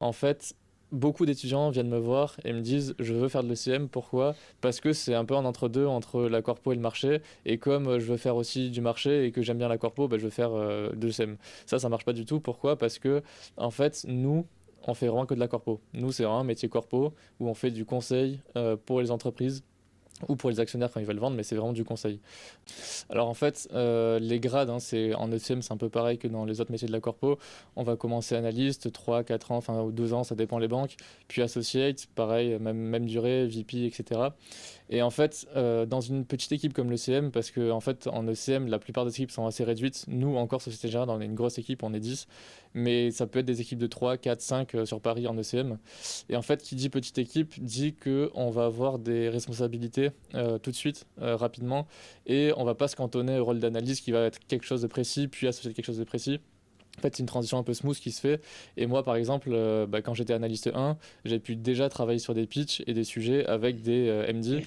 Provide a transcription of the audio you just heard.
En fait, beaucoup d'étudiants viennent me voir et me disent je veux faire de l'ECM. Pourquoi? Parce que c'est un peu un entre-deux entre la corpo et le marché. Et comme je veux faire aussi du marché et que j'aime bien la corpo, bah, je veux faire de l'ECM. Ça marche pas du tout. Pourquoi? Parce que, en fait, nous, on fait vraiment que de la corpo. Nous, c'est vraiment un métier corpo où on fait du conseil pour les entreprises ou pour les actionnaires quand ils veulent vendre, mais c'est vraiment du conseil. Alors en fait, les grades, hein, en ECM, c'est un peu pareil que dans les autres métiers de la corpo. On va commencer analyste, 3, 4 ans, enfin ou 2 ans, ça dépend les banques. Puis associate, pareil, même durée, VP, etc. Et en fait, dans une petite équipe comme l'ECM, parce que en fait, en ECM, la plupart des équipes sont assez réduites. Nous, encore, Société Générale, on est une grosse équipe, on est 10. Mais ça peut être des équipes de 3, 4, 5 sur Paris en ECM. Et en fait, qui dit petite équipe dit qu'on va avoir des responsabilités tout de suite, rapidement. Et on va pas se cantonner au rôle d'analyse qui va être quelque chose de précis, puis associé à quelque chose de précis. En fait, c'est une transition un peu smooth qui se fait. Et moi, par exemple, quand j'étais analyste 1, j'ai pu déjà travailler sur des pitchs et des sujets avec des MD.